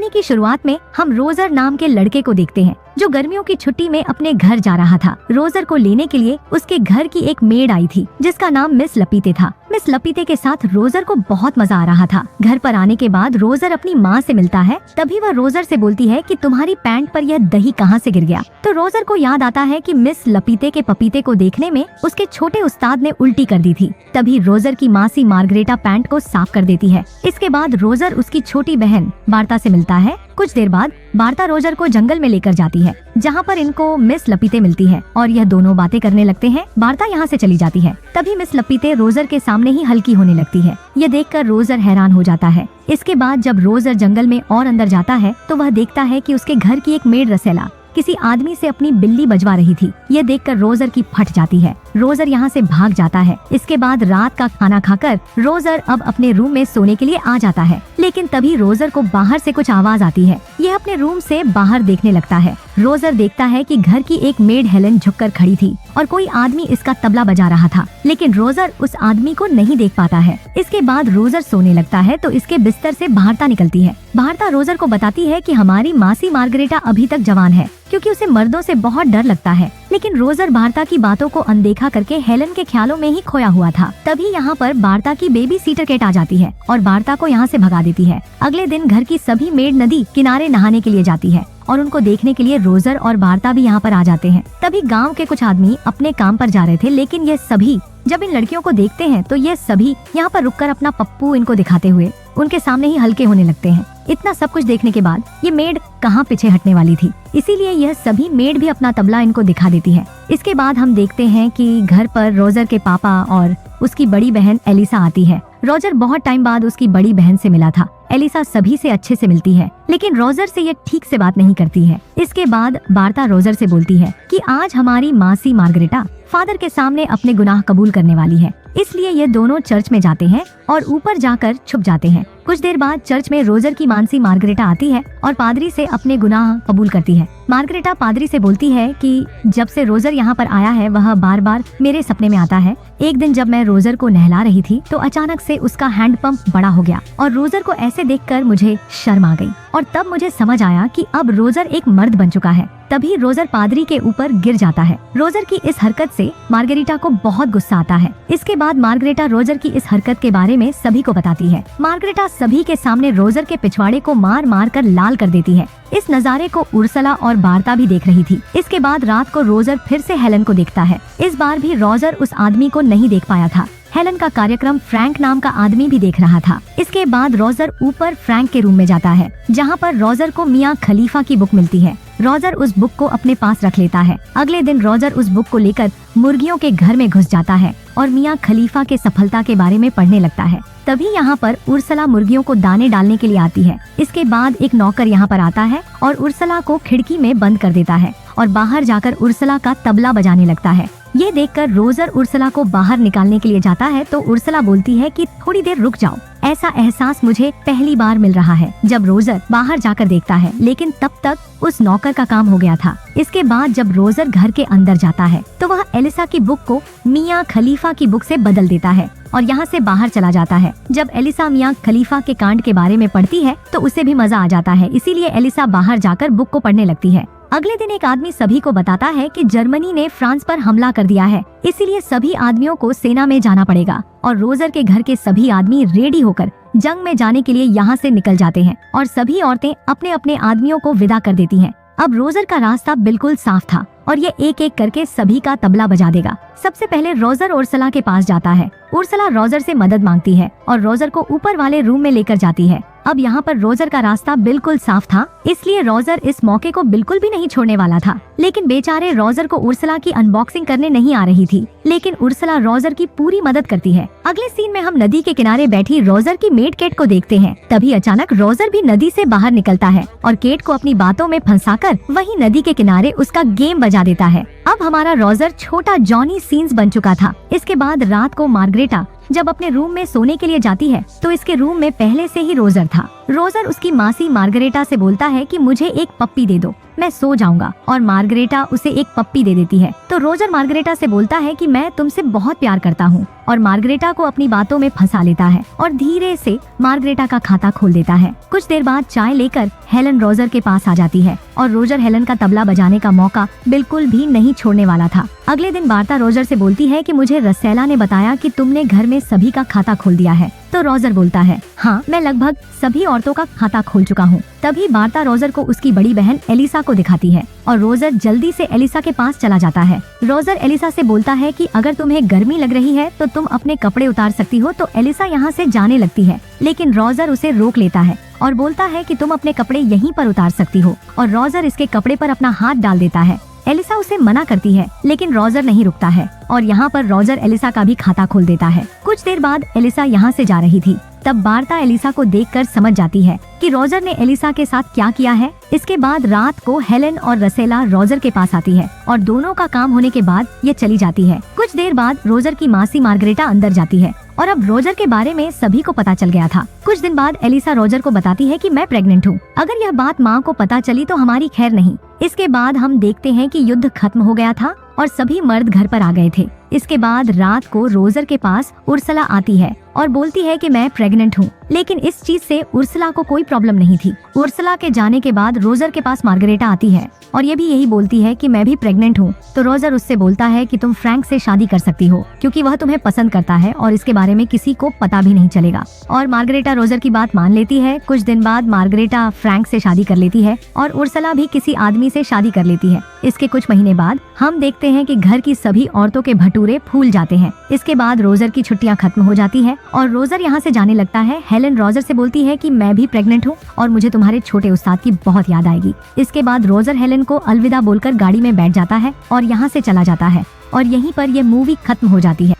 कहानी की शुरुआत में हम रोजर नाम के लड़के को देखते हैं जो गर्मियों की छुट्टी में अपने घर जा रहा था। रोजर को लेने के लिए उसके घर की एक मेड आई थी जिसका नाम मिस लपीते था। मिस लपीते के साथ रोजर को बहुत मजा आ रहा था। घर पर आने के बाद रोजर अपनी माँ से मिलता है। तभी वह रोजर से बोलती है कि तुम्हारी पैंट पर यह दही कहाँ से गिर गया। तो रोजर को याद आता है कि मिस लपीते के पपीते को देखने में उसके छोटे उस्ताद ने उल्टी कर दी थी। तभी रोजर की मासी मार्गरेटा पैंट को साफ कर देती है। इसके बाद रोजर उसकी छोटी बहन बार्ता से मिलता है। कुछ देर बाद बार्ता रोजर को जंगल में लेकर जाती है जहाँ पर इनको मिस लपीते मिलती है और यह दोनों बातें करने लगते हैं। बार्ता यहाँ से चली जाती है। तभी मिस लपीते रोजर के सामने ही हल्की होने लगती है। यह देखकर रोजर हैरान हो जाता है। इसके बाद जब रोजर जंगल में और अंदर जाता है तो वह देखता है कि उसके घर की एक मेड रसेला किसी आदमी से अपनी बिल्ली बजवा रही थी। यह देखकर रोजर की फट जाती है। रोजर यहाँ से भाग जाता है। इसके बाद रात का खाना खाकर रोजर अब अपने रूम में सोने के लिए आ जाता है। लेकिन तभी रोजर को बाहर से कुछ आवाज आती है। यह अपने रूम से बाहर देखने लगता है। रोजर देखता है कि घर की एक मेड हेलन झुककर खड़ी थी और कोई आदमी इसका तबला बजा रहा था, लेकिन रोजर उस आदमी को नहीं देख पाता है। इसके बाद रोजर सोने लगता है तो इसके बिस्तर से बार्ता निकलती है। बार्ता रोजर को बताती है कि हमारी मासी मार्गरेटा अभी तक जवान है क्योंकि उसे मर्दों से बहुत डर लगता है। लेकिन रोजर बार्ता की बातों को अनदेखा करके हेलन के ख्यालों में ही खोया हुआ था। तभी यहाँ पर बार्ता की बेबी सीटर कैट आ जाती है और बार्ता को यहाँ से भगा देती है। अगले दिन घर की सभी मेड नदी किनारे नहाने के लिए जाती है और उनको देखने के लिए रोजर और बार्ता भी यहाँ पर आ जाते हैं। तभी गांव के कुछ आदमी अपने काम पर जा रहे थे, लेकिन ये सभी जब इन लड़कियों को देखते हैं तो ये सभी यहाँ पर रुककर अपना पप्पू इनको दिखाते हुए उनके सामने ही हल्के होने लगते हैं। इतना सब कुछ देखने के बाद ये मेड कहाँ पीछे हटने वाली थी, इसीलिए यह सभी मेड भी अपना तबला इनको दिखा देती है। इसके बाद हम देखते हैं कि घर पर रोजर के पापा और उसकी बड़ी बहन एलिसा आती है। रोजर बहुत टाइम बाद उसकी बड़ी बहन से मिला था। एलिसा सभी से अच्छे से मिलती है, लेकिन रोजर से ये ठीक से बात नहीं करती है। इसके बाद बार्ता रोजर से बोलती है कि आज हमारी मासी मार्गरेटा फादर के सामने अपने गुनाह कबूल करने वाली है, इसलिए ये दोनों चर्च में जाते हैं और ऊपर जाकर छुप जाते हैं। कुछ देर बाद चर्च में रोजर की मासी मार्गरेटा आती है और पादरी से अपने गुनाह कबूल करती है। मार्गरेटा पादरी से बोलती है कि जब से रोजर यहाँ पर आया है वह बार बार मेरे सपने में आता है। एक दिन जब मैं रोजर को नहला रही थी तो अचानक से उसका हैंडपंप बड़ा हो गया और रोजर को ऐसे देखकर मुझे शर्म आ गई और तब मुझे समझ आया कि अब रोजर एक मर्द बन चुका है। तभी रोजर पादरी के ऊपर गिर जाता है। रोजर की इस हरकत से मार्गरेटा को बहुत गुस्सा आता है। इसके बाद मार्गरेटा रोजर की इस हरकत के बारे में सभी को बताती है। मार्गरेटा सभी के सामने रोजर के पिछवाड़े को मार मार कर लाल कर देती है। इस नज़ारे को उर्सला और बार्ता भी देख रही थी। इसके बाद रात को रोजर फिर से हेलन को देखता है। इस बार भी रोजर उस आदमी को नहीं देख पाया था। हेलन का कार्यक्रम फ्रैंक नाम का आदमी भी देख रहा था। इसके बाद रोजर ऊपर फ्रैंक के रूम में जाता है जहाँ पर रोजर को मियाँ खलीफा की बुक मिलती है। रोजर उस बुक को अपने पास रख लेता है। अगले दिन रोजर उस बुक को लेकर मुर्गियों के घर में घुस जाता है और मियाँ खलीफा के सफलता के बारे में पढ़ने लगता है। तभी यहाँ पर उर्सला मुर्गियों को दाने डालने के लिए आती है। इसके बाद एक नौकर यहाँ पर आता है और उर्सला को खिड़की में बंद कर देता है और बाहर जाकर उर्सला का तबला बजाने लगता है। ये देखकर रोजर उर्सला को बाहर निकालने के लिए जाता है तो उर्सला बोलती है कि थोड़ी देर रुक जाओ, ऐसा एहसास मुझे पहली बार मिल रहा है। जब रोजर बाहर जाकर देखता है, लेकिन तब तक उस नौकर का काम हो गया था। इसके बाद जब रोजर घर के अंदर जाता है तो वह एलिसा की बुक को मियाँ खलीफा की बुक से बदल देता है और यहाँ से बाहर चला जाता है। जब एलिसा मियाँ खलीफा के कांड के बारे में पढ़ती है तो उसे भी मजा आ जाता है, इसीलिए एलिसा बाहर जाकर बुक को पढ़ने लगती है। अगले दिन एक आदमी सभी को बताता है कि जर्मनी ने फ्रांस पर हमला कर दिया है, इसीलिए सभी आदमियों को सेना में जाना पड़ेगा और रोजर के घर के सभी आदमी रेडी होकर जंग में जाने के लिए यहाँ से निकल जाते हैं और सभी औरतें अपने अपने आदमियों को विदा कर देती हैं। अब रोजर का रास्ता बिल्कुल साफ था और ये एक एक करके सभी का तबला बजा देगा। सबसे पहले रोजर उर्सला के पास जाता है। उर्सला रोजर से मदद मांगती है और रोजर को ऊपर वाले रूम में लेकर जाती है। अब यहाँ पर रोजर का रास्ता बिल्कुल साफ था, इसलिए रोजर इस मौके को बिल्कुल भी नहीं छोड़ने वाला था। लेकिन बेचारे रोजर को उर्सला की अनबॉक्सिंग करने नहीं आ रही थी, लेकिन उर्सला रोजर की पूरी मदद करती है। अगले सीन में हम नदी के किनारे बैठी रोजर की मेड केट को देखते हैं। तभी अचानक रोजर भी नदी से बाहर निकलता है और केट को अपनी बातों में फंसाकर वही नदी के किनारे उसका गेम बजा देता है। अब हमारा रोजर छोटा जॉनी सीन्स बन चुका था। इसके बाद रात को मार्गरेटा जब अपने रूम में सोने के लिए जाती है तो इसके रूम में पहले से ही रोजर था। रोजर उसकी मासी मार्गरेटा से बोलता है कि मुझे एक पप्पी दे दो। मैं सो जाऊंगा। और मार्गरेटा उसे एक पप्पी दे देती है। तो रोजर मार्गरेटा से बोलता है कि मैं तुमसे बहुत प्यार करता हूँ और मार्गरेटा को अपनी बातों में फंसा लेता है और धीरे से मार्गरेटा का खाता खोल देता है। कुछ देर बाद चाय लेकर हेलन रोजर के पास आ जाती है और रोजर हेलन का तबला बजाने का मौका बिल्कुल भी नहीं छोड़ने वाला था। अगले दिन मार्ता रोजर से बोलती है कि मुझे रसेला ने बताया कि तुमने घर में सभी का खाता खोल दिया है। तो रोजर बोलता है, हाँ, मैं लगभग सभी औरतों का खाता खोल चुका हूँ। तभी मार्ता रोजर को उसकी बड़ी बहन एलिसा को दिखाती है और रोजर जल्दी से एलिसा के पास चला जाता है। रोजर एलिसा से बोलता है कि अगर तुम्हें गर्मी लग रही है तो तुम अपने कपड़े उतार सकती हो। तो एलिसा यहाँ से जाने लगती है, लेकिन रोजर उसे रोक लेता है और बोलता है कि तुम अपने कपड़े यहीं पर उतार सकती हो। और रोजर इसके कपड़े पर अपना हाथ डाल देता है। एलिसा उसे मना करती है, लेकिन रोजर नहीं रुकता है और यहाँ पर रोजर एलिसा का भी खाता खोल देता है। कुछ देर बाद एलिसा यहाँ से जा रही थी। तब मार्ता एलिसा को देखकर समझ जाती है कि रोजर ने एलिसा के साथ क्या किया है। इसके बाद रात को हेलन और रसेला रोजर के पास आती है और दोनों का काम होने के बाद ये चली जाती है। कुछ देर बाद रोजर की मासी मार्गरेटा अंदर जाती है और अब रोजर के बारे में सभी को पता चल गया था। कुछ दिन बाद एलिसा रोजर को बताती है कि मैं प्रेग्नेंट हूँ। अगर यह बात माँ को पता चली तो हमारी खैर नहीं। इसके बाद हम देखते हैं कि युद्ध खत्म हो गया था और सभी मर्द घर पर आ गए थे। इसके बाद रात को रोजर के पास उर्सला आती है और बोलती है कि मैं प्रेग्नेंट हूँ, लेकिन इस चीज से उर्सला को कोई प्रॉब्लम नहीं थी। उर्सला के जाने के बाद रोजर के पास मार्गरेटा आती है और ये भी यही बोलती है कि मैं भी प्रेग्नेंट हूँ। तो रोजर उससे बोलता है कि तुम फ्रैंक से शादी कर सकती हो क्योंकि वह तुम्हें पसंद करता है और इसके बारे में किसी को पता भी नहीं चलेगा। और मार्गरेटा रोजर की बात मान लेती है। कुछ दिन बाद मार्गरेटा फ्रैंक से शादी कर लेती है और उर्सला भी किसी आदमी से शादी कर लेती है। इसके कुछ महीने बाद हम देखते हैं कि घर की सभी औरतों के भटूरे फूल जाते हैं। इसके बाद रोजर की छुट्टियां खत्म हो जाती है और रोजर यहाँ से जाने लगता है। हेलन रोजर से बोलती है कि मैं भी प्रेग्नेंट हूँ और मुझे तुम्हारे छोटे उस्ताद की बहुत याद आएगी। इसके बाद रोजर हेलन को अलविदा बोलकर गाड़ी में बैठ जाता है और यहाँ से चला जाता है और यहीं पर यह मूवी खत्म हो जाती है।